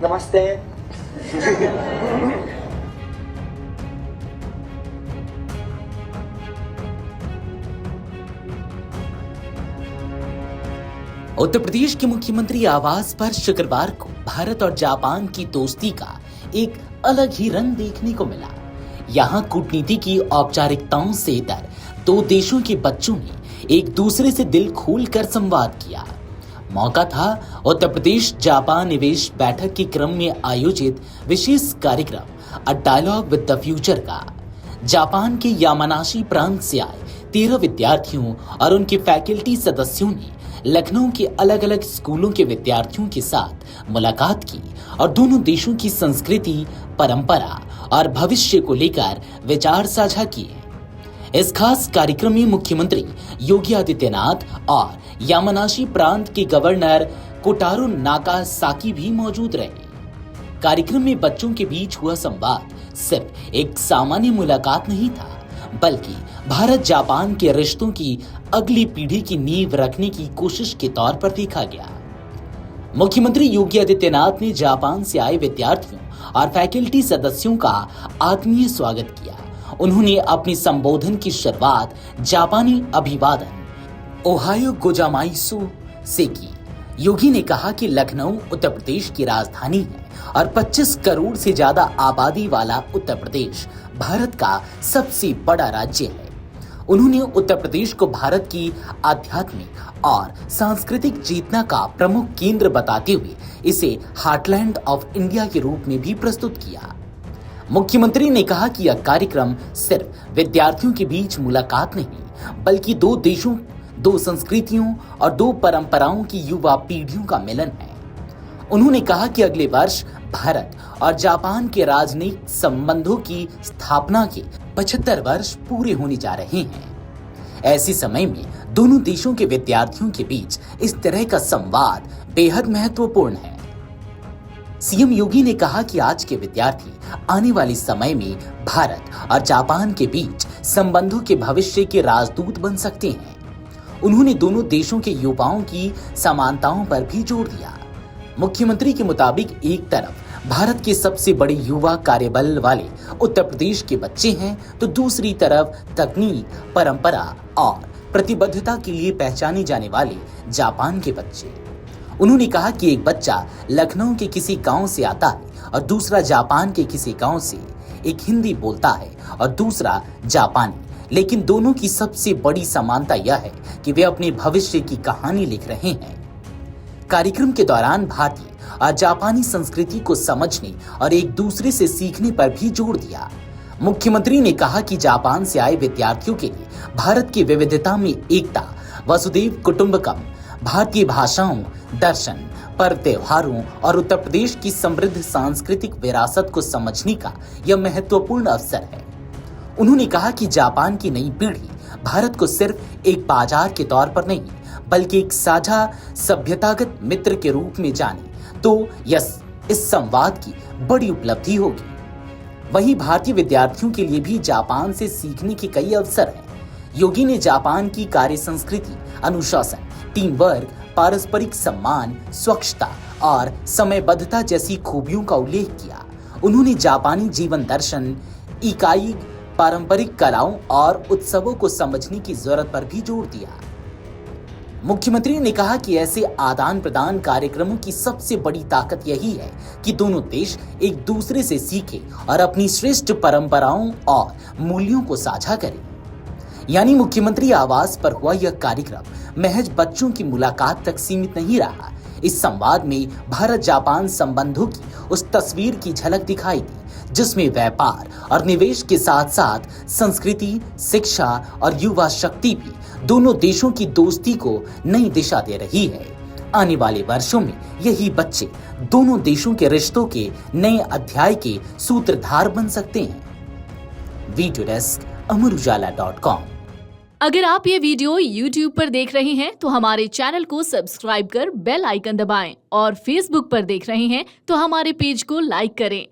नमस्ते। उत्तर प्रदेश के मुख्यमंत्री आवास पर शुक्रवार को भारत और जापान की दोस्ती का एक अलग ही रंग देखने को मिला। यहाँ कूटनीति की औपचारिकताओं से इतर दो देशों के बच्चों ने एक दूसरे से दिल खोलकर संवाद किया। मौका था उत्तर प्रदेश जापान निवेश बैठक के क्रम में आयोजित विशेष कार्यक्रम a dialogue with the future का। जापान के यामानाशी प्रांत से आए 13 विद्यार्थियों और उनके फैकल्टी सदस्यों ने लखनऊ के अलग अलग स्कूलों के विद्यार्थियों के साथ मुलाकात की और दोनों देशों की संस्कृति, परंपरा और भविष्य को लेकर विचार साझा किए। इस खास कार्यक्रम में मुख्यमंत्री योगी आदित्यनाथ और यामानाशी प्रांत के गवर्नर कोटारो नाकासाकी भी मौजूद रहे। कार्यक्रम में बच्चों के बीच हुआ संवाद सिर्फ एक सामान्य मुलाकात नहीं था, बल्कि भारत जापान के रिश्तों की अगली पीढ़ी की नींव रखने की कोशिश के तौर पर देखा गया। मुख्यमंत्री योगी आदित्यनाथ ने जापान से आए विद्यार्थियों और फैकल्टी सदस्यों का आत्मीय स्वागत किया। उन्होंने अपने संबोधन की शुरुआत जापानी अभिवादन ओहायो गोजामाइसु से की। योगी ने कहा कि लखनऊ उत्तर प्रदेश की राजधानी है और 25 करोड़ से ज्यादा आबादी वाला उत्तर प्रदेश भारत का सबसे बड़ा राज्य है। उन्होंने उत्तर प्रदेश को भारत की आध्यात्मिक और सांस्कृतिक चेतना का प्रमुख केंद्र बताते हुए इसे हार्टलैंड ऑफ इंडिया के रूप में भी प्रस्तुत किया। मुख्यमंत्री ने कहा कि यह कार्यक्रम सिर्फ विद्यार्थियों के बीच मुलाकात नहीं, बल्कि दो देशों, दो संस्कृतियों और दो परंपराओं की युवा पीढ़ियों का मिलन है। उन्होंने कहा कि अगले वर्ष भारत और जापान के राजनयिक संबंधों की स्थापना के 75 वर्ष पूरे होने जा रहे हैं। ऐसे समय में दोनों देशों के विद्यार्थियों के बीच इस तरह का संवाद बेहद महत्वपूर्ण है। सीएम योगी ने कहा कि आज के विद्यार्थी आने वाले समय में भारत और जापान के बीच संबंधों के भविष्य के राजदूत बन सकते हैं। उन्होंने दोनों देशों के युवाओं की समानताओं पर भी जोर दिया। मुख्यमंत्री के मुताबिक एक तरफ भारत के सबसे बड़े युवा कार्यबल वाले उत्तर प्रदेश के बच्चे हैं, तो दूसरी तरफ तकनीक, परंपरा और प्रतिबद्धता के लिए पहचाने जाने वाले जापान के बच्चे। उन्होंने कहा कि एक बच्चा लखनऊ के किसी गांव से आता है और दूसरा जापान के किसी गांव से। एक हिंदी बोलता है और दूसरा जापानी, लेकिन दोनों की सबसे बड़ी समानता यह है कि वे अपने भविष्य की कहानी लिख रहे हैं। कार्यक्रम के दौरान भारतीय और जापानी संस्कृति को समझने और एक दूसरे से सीखने पर भी जोर दिया। मुख्यमंत्री ने कहा कि जापान से आए विद्यार्थियों के लिए भारत की विविधता में एकता, वसुधैव कुटुंबकम, भारतीय भाषाओं, दर्शन, पर्व त्योहारों और उत्तर प्रदेश की समृद्ध सांस्कृतिक विरासत को समझने का यह महत्वपूर्ण अवसर है। उन्होंने कहा कि जापान की नई पीढ़ी भारत को सिर्फ एक बाजार के तौर पर नहीं, बल्कि एक साझा सभ्यतागत मित्र के रूप में जाने तो यह इस संवाद की बड़ी उपलब्धि होगी। वहीं भारतीय विद्यार्थियों के लिए भी जापान से सीखने के कई अवसर हैं। योगी ने जापान की कार्य संस्कृति, अनुशासन, टीम वर्क, पारस्परिक सम्मान, स्वच्छता और समयबद्धता जैसी खूबियों का उल्लेख किया। उन्होंने जापानी जीवन दर्शन, इकाई, पारंपरिक कलाओं और उत्सवों को समझने की जरूरत पर भी जोर दिया। मुख्यमंत्री ने कहा कि ऐसे आदान प्रदान कार्यक्रमों की सबसे बड़ी ताकत यही है कि दोनों देश एक दूसरे से सीखें और अपनी श्रेष्ठ परंपराओं और मूल्यों को साझा करें। यानी मुख्यमंत्री आवास पर हुआ यह कार्यक्रम महज बच्चों की मुलाकात तक सीमित नहीं रहा। इस संवाद में भारत जापान संबंधों की उस तस्वीर की झलक दिखाई दी जिसमें व्यापार और निवेश के साथ साथ संस्कृति, शिक्षा और युवा शक्ति भी दोनों देशों की दोस्ती को नई दिशा दे रही है। आने वाले वर्षों में यही बच्चे दोनों देशों के रिश्तों के नए अध्याय के सूत्रधार बन सकते हैं। वीडियो डेस्क अमरउजाला.com। अगर आप ये वीडियो YouTube पर देख रहे हैं तो हमारे चैनल को सब्सक्राइब कर बेल आइकन दबाएं और Facebook पर देख रहे हैं तो हमारे पेज को लाइक करें।